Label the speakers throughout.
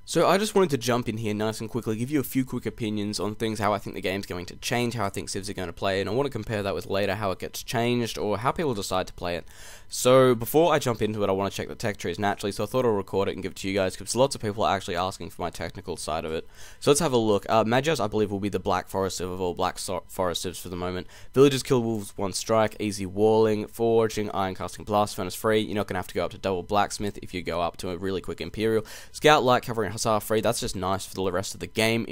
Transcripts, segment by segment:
Speaker 1: So I just wanted to jump in here nice and quickly, give you a few quick opinions on things, how I think the game's going to change, how I think civs are going to play, and I want to compare that with later how it gets changed, or how people decide to play it. So before I jump into it, I want to check the tech trees naturally, so I thought I'll record it and give it to you guys, because lots of people are actually asking for my technical side of it. So let's have a look. Magyars, I believe, will be the Black Forest civ of all Black Forest civs for the moment. Villagers kill wolves, one strike, easy walling, forging, iron casting, blast furnace free. You're not going to have to go up to double blacksmith if you go up to a really quick Imperial. Scout, light, cavalry, and hussar free. That's just nice for the rest of the game.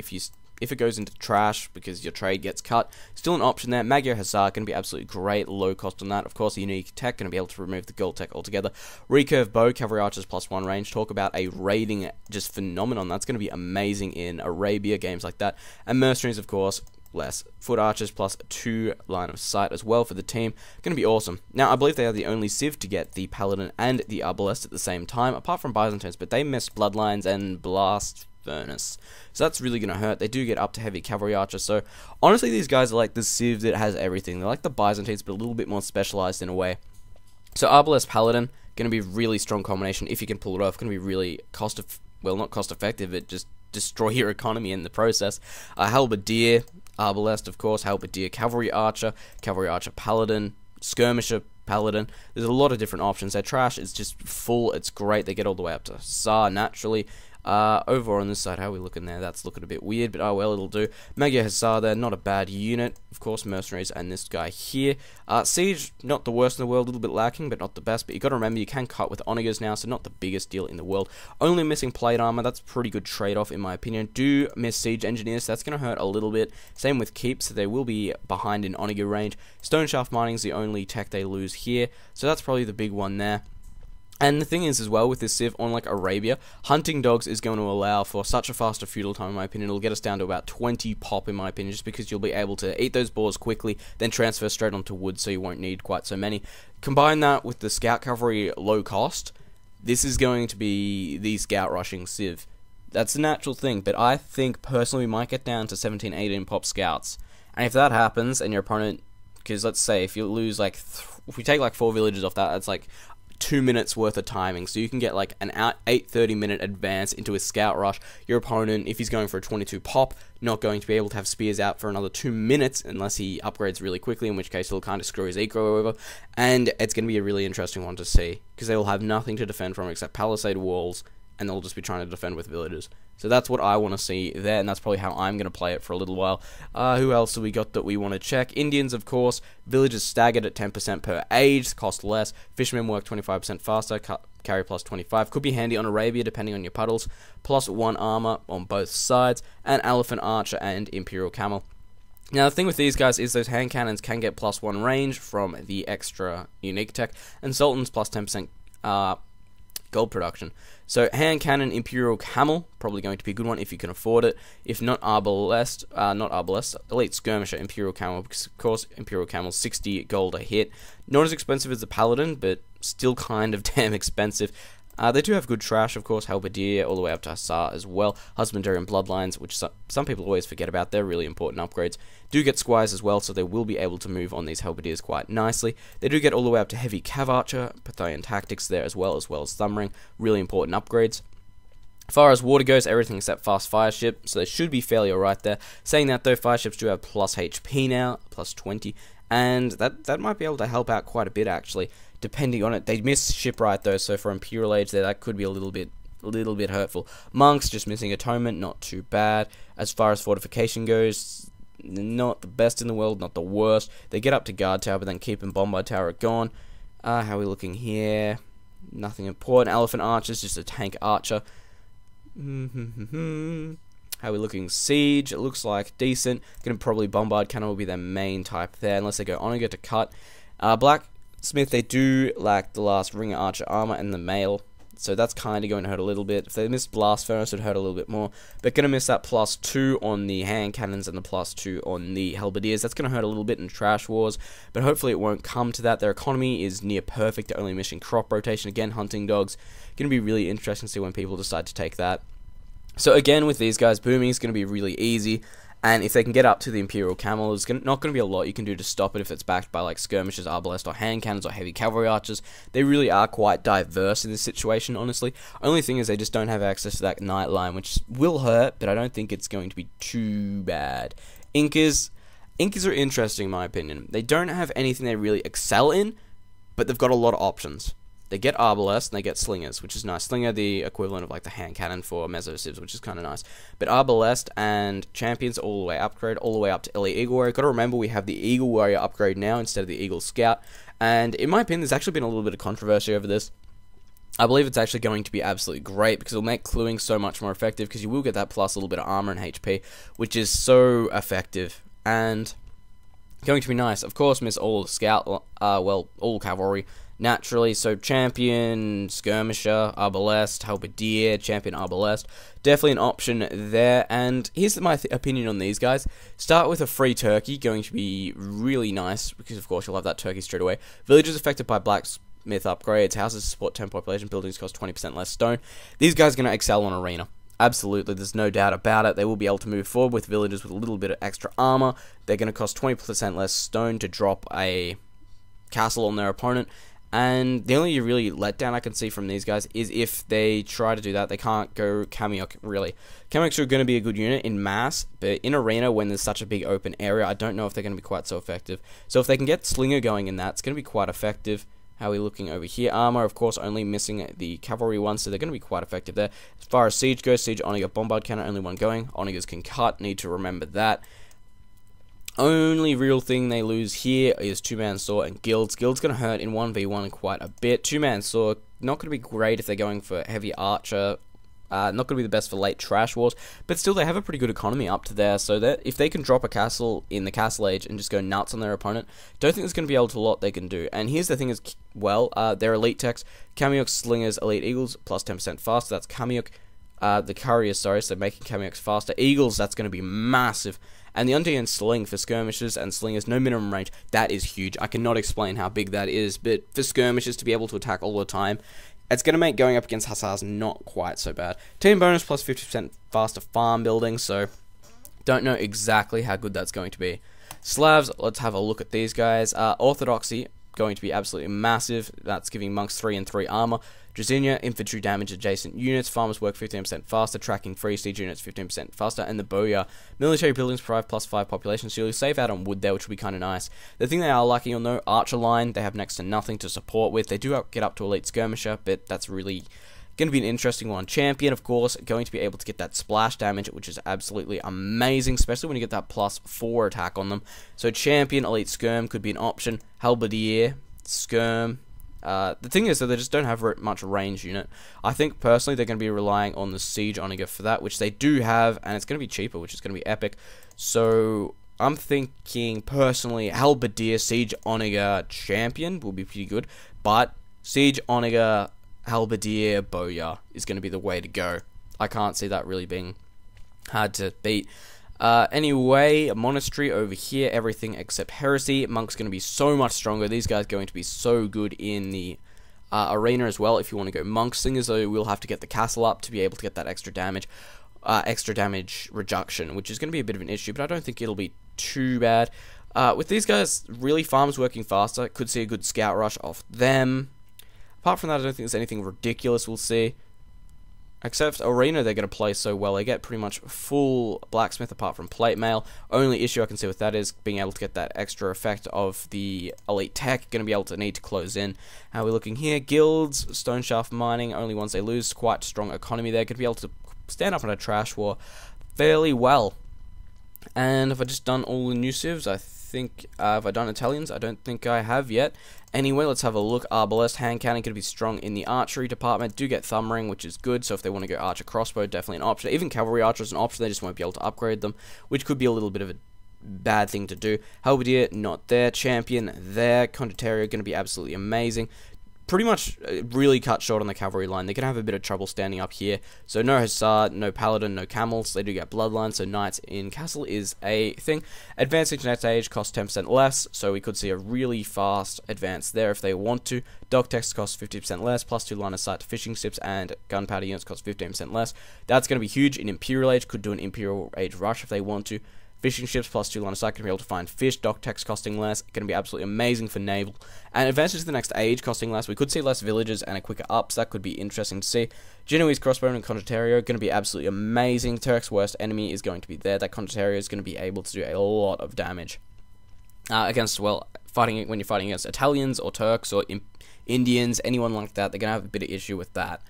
Speaker 1: If it goes into trash because your trade gets cut, still an option there. Magyar Hussar going to be absolutely great, low cost on that. Of course, a unique tech, going to be able to remove the gold tech altogether. Recurve bow, cavalry archers +1 range. Talk about a raiding just phenomenon. That's going to be amazing in Arabia, games like that. And mercenaries, of course, less. Foot archers +2 line of sight as well for the team. Going to be awesome. Now, I believe they are the only civ to get the paladin and the arbalest at the same time, apart from Byzantines, but they missed bloodlines and blast furnace, so that's really going to hurt. They do get up to heavy cavalry archer, so honestly these guys are like the civ that has everything. They're like the Byzantines, but a little bit more specialized in a way. So arbalest paladin, going to be a really strong combination if you can pull it off. Going to be really not cost effective, but just destroy your economy in the process. Halberdier, arbalest of course, halberdier cavalry archer paladin, skirmisher paladin. There's a lot of different options. Their trash is just full. It's great. They get all the way up to Tsar naturally. Over on this side, how are we looking there? That's looking a bit weird, but oh well, it'll do. Magyar Hussar there, not a bad unit. Of course, mercenaries and this guy here. Siege, not the worst in the world, a little bit lacking, but not the best. But you got to remember, you can cut with onagers now, so not the biggest deal in the world. Only missing plate armor, that's a pretty good trade-off in my opinion. Do miss siege engineers, so that's going to hurt a little bit. Same with keeps, so they will be behind in onager range. Stone shaft mining is the only tech they lose here, so that's probably the big one there. And the thing is as well with this civ on like Arabia, hunting dogs is going to allow for such a faster feudal time in my opinion. It'll get us down to about 20 pop in my opinion, just because you'll be able to eat those boars quickly, then transfer straight onto wood, so you won't need quite so many. Combine that with the scout cavalry low cost, this is going to be the scout rushing civ. That's a natural thing, but I think personally we might get down to 17, 18 pop scouts. And if that happens and your opponent, because let's say if you lose like, if we take like 4 villages off that, that's like 2 minutes worth of timing, so you can get like an 8-30 minute advance into a scout rush. Your opponent, if he's going for a 22 pop, not going to be able to have spears out for another 2 minutes unless he upgrades really quickly, in which case he'll kind of screw his eco over, and it's going to be a really interesting one to see, because they will have nothing to defend from except palisade walls, and they'll just be trying to defend with villagers. So that's what I want to see there, and that's probably how I'm going to play it for a little while. Who else have we got that we want to check? Indians, of course. Villagers staggered at 10% per age, cost less. Fishermen work 25% faster, carry +25. Could be handy on Arabia, depending on your puddles. +1 armor on both sides. And elephant archer and Imperial Camel. Now, the thing with these guys is those hand cannons can get +1 range from the extra unique tech, and sultans +10% gold production. So hand cannon, Imperial Camel, probably going to be a good one if you can afford it. If not arbalest, elite skirmisher, Imperial Camel, because of course Imperial Camel 60 gold a hit. Not as expensive as the paladin, but still kind of damn expensive. They do have good trash, of course, halberdier, all the way up to hussar as well. Husbandry and bloodlines, which some people always forget about. They're really important upgrades. Do get squires as well, so they will be able to move on these halberdiers quite nicely. They do get all the way up to heavy cav archer, Pythian tactics there as well as thumb ring. Really important upgrades. As far as water goes, everything except fast fire ship, so they should be fairly alright there. Saying that though, fire ships do have plus HP now, +20, and that might be able to help out quite a bit actually, depending on it. They miss shipwright though, so for Imperial Age there, that could be a little bit hurtful. Monks just missing atonement, not too bad. As far as fortification goes, not the best in the world, not the worst. They get up to guard tower, but then keep and bombard tower are gone. How are we looking here? Nothing important. Elephant archers, just a tank archer. How are we looking? Siege, it looks like decent. Gonna probably bombard cannon will be their main type there, unless they go onager to cut. Blacksmith, they do lack the last ringer archer armor and the mail, so that's kind of going to hurt a little bit. If they miss blast furnace, it would hurt a little bit more, but gonna miss that +2 on the hand cannons and the +2 on the halberdiers. That's gonna hurt a little bit in trash wars, but hopefully it won't come to that. Their economy is near perfect. They're only missing crop rotation. Again, hunting dogs, gonna be really interesting to see when people decide to take that. So again, with these guys, booming is going to be really easy, And if they can get up to the Imperial Camel, there's not going to be a lot you can do to stop it if it's backed by like skirmishers, arbalest, or hand cannons, or heavy cavalry archers. They really are quite diverse in this situation, honestly. Only thing is they just don't have access to that knight line, which will hurt, but I don't think it's going to be too bad. Incas are interesting in my opinion. They don't have anything they really excel in, but they've got a lot of options. They get arbalest and they get slingers, which is nice. Slinger, the equivalent of like the hand cannon for meso civs, which is kind of nice. But arbalest and champions all the way upgrade, all the way up to elite eagle warrior. Got to remember we have the eagle warrior upgrade now instead of the eagle scout. And in my opinion, there's actually been a little bit of controversy over this. I believe it's actually going to be absolutely great because it'll make cluing so much more effective because you will get that plus a little bit of armor and HP, which is so effective and going to be nice. Of course, miss all scout, well, all cavalry. Naturally, so champion, skirmisher, arbalest, halberdier, champion, arbalest, definitely an option there. And here's my opinion on these guys. Start with a free turkey, going to be really nice because of course you'll have that turkey straight away. Villages affected by blacksmith upgrades, houses support 10 population, buildings cost 20% less stone. These guys are going to excel on arena. Absolutely, there's no doubt about it. They will be able to move forward with villages with a little bit of extra armor. They're going to cost 20% less stone to drop a castle on their opponent. And the only really letdown I can see from these guys is if they try to do that, they can't go Kamiok, really. Kamioks are going to be a good unit in mass, but in arena, when there's such a big open area, I don't know if they're going to be quite so effective. So if they can get Slinger going in that, it's going to be quite effective. How are we looking over here? Armor, of course, only missing the cavalry one, so they're going to be quite effective there. As far as siege goes, siege, Onager, bombard cannon, only one going. Onagers can cut, need to remember that. Only real thing they lose here is two-man sword and guilds. Guilds going to hurt in 1v1 quite a bit. Two-man sword, not going to be great if they're going for heavy archer. Not going to be the best for late trash wars, but still they have a pretty good economy up to there, so that if they can drop a castle in the castle age and just go nuts on their opponent, don't think there's going to be able to a lot they can do. And here's the thing is, well, their elite techs, Kamiok, Slingers, Elite Eagles, plus 10% faster, that's Kamiok, the couriers, sorry, so making Kamioks faster. Eagles, that's going to be massive. And the Untitled Sling for skirmishers and slingers, no minimum range, that is huge. I cannot explain how big that is, but for skirmishers to be able to attack all the time, it's going to make going up against hussars not quite so bad. Team bonus plus 50% faster farm building, so don't know exactly how good that's going to be. Slavs, let's have a look at these guys. Orthodoxy, going to be absolutely massive. That's giving monks 3 and 3 armor. Drazinia, infantry damage adjacent units. Farmers work 15% faster. Tracking free siege units 15% faster. And the Boya, military buildings provide plus 5 population. So you'll save out on wood there, which will be kind of nice. The thing they are lacking on though, archer line, they have next to nothing to support with. They do get up to elite skirmisher, but that's really going to be an interesting one. Champion, of course, going to be able to get that splash damage, which is absolutely amazing, especially when you get that plus 4 attack on them. So champion, elite skirm could be an option. Halberdier, skirm. The thing is that they just don't have much range unit. I think personally they're going to be relying on the siege onager for that, which they do have, and it's going to be cheaper, which is going to be epic. So I'm thinking personally Halberdier, siege onager, champion will be pretty good, but siege onager, Halberdier, Boya is going to be the way to go. I can't see that really being hard to beat. Anyway, a monastery over here, everything except heresy. Monk's going to be so much stronger. These guys are going to be so good in the arena as well. If you want to go monk singers, though, we'll have to get the castle up to be able to get that extra damage reduction, which is going to be a bit of an issue, but I don't think it'll be too bad. With these guys, really farms working faster. Could see a good scout rush off them. Apart from that, I don't think there's anything ridiculous we'll see. Except arena, they're going to play so well. They get pretty much full blacksmith apart from plate mail. Only issue I can see with that is being able to get that extra effect of the elite tech. Going to be able to need to close in. How are we looking here? Guilds, stone shaft mining. Only ones they lose. Quite strong economy there. Going to be able to stand up in a trash war fairly well. And have I just done all the new civs? I think, have I done Italians? I don't think I have yet. Anyway, let's have a look. Arbalest, hand cannon, going to be strong in the archery department. Do get thumb ring, which is good, so if they want to go archer crossbow, definitely an option. Even cavalry archer is an option, they just won't be able to upgrade them, which could be a little bit of a bad thing to do. Halberdier, not there. Champion, there. Condottiero, going to be absolutely amazing. Pretty much really cut short on the cavalry line. They're going to have a bit of trouble standing up here. So no hussar, no paladin, no camels. They do get bloodline, so knights in castle is a thing. Advancing to next age costs 10% less, so we could see a really fast advance there if they want to. Dog text costs 50% less, plus 2 line of sight to fishing ships, and gunpowder units cost 15% less. That's going to be huge in Imperial Age. Could do an Imperial Age rush if they want to. Fishing ships plus 2 line of sight, going to be able to find fish. Dock techs costing less, going to be absolutely amazing for naval. And advances to the next age costing less. We could see less villages and a quicker up, so that could be interesting to see. Genoese crossbowmen and Condottiero, going to be absolutely amazing. Turk's worst enemy is going to be there. That Condottiero is going to be able to do a lot of damage. Against, well, when you're fighting against Italians or Turks or Indians, anyone like that, they're going to have a bit of issue with that.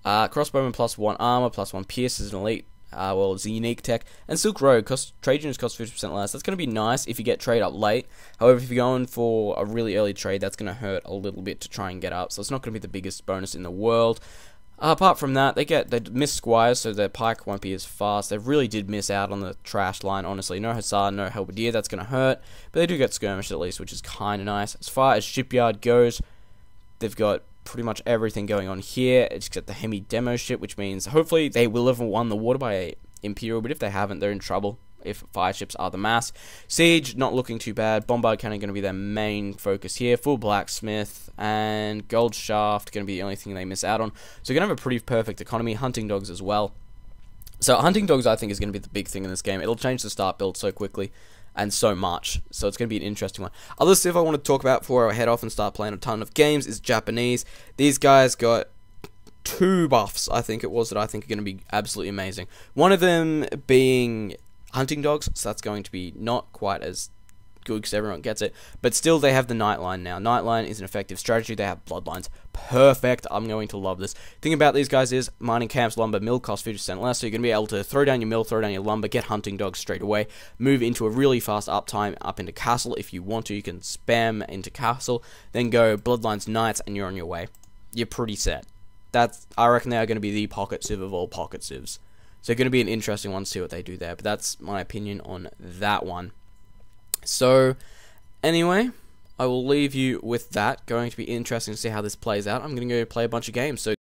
Speaker 1: Crossbowman plus 1 armor, plus 1 pierce is an elite. Well, it's a unique tech. And Silk Road, trade units cost 50% less. That's going to be nice if you get trade up late. However, if you're going for a really early trade, that's going to hurt a little bit to try and get up. So it's not going to be the biggest bonus in the world. Apart from that, they miss squires, so their pike won't be as fast. They really did miss out on the trash line, honestly. No hussar, no halberdier, that's going to hurt. But they do get skirmish at least, which is kind of nice. As far as shipyard goes, they've got pretty much everything going on here, except the Hemi demo ship, which means hopefully they will have won the water by Imperial, but if they haven't, they're in trouble if fire ships are the mass. Siege, not looking too bad. Bombard cannon going to be their main focus here. Full blacksmith and gold shaft going to be the only thing they miss out on. So you're going to have a pretty perfect economy. Hunting dogs as well. So hunting dogs, I think, is going to be the big thing in this game. It'll change the start build so quickly and so much, so it's going to be an interesting one. Other stuff I want to talk about before I head off and start playing a ton of games is Japanese. These guys got 2 buffs, I think it was, that I think are going to be absolutely amazing. One of them being hunting dogs, so that's going to be not quite as good because everyone gets it, but still they have the Nightline now. Nightline is an effective strategy. They have bloodlines. Perfect. I'm going to love this. Thing about these guys is mining camps, lumber, mill cost 50% less, so you're going to be able to throw down your mill, throw down your lumber, get hunting dogs straight away, move into a really fast uptime up into castle if you want to. You can spam into castle, then go bloodlines knights, and you're on your way. You're pretty set. I reckon they are going to be the pocket civ of all pocket civs. So going to be an interesting one to see what they do there, but that's my opinion on that one. So, anyway, I will leave you with that. Going to be interesting to see how this plays out. I'm going to go play a bunch of games. So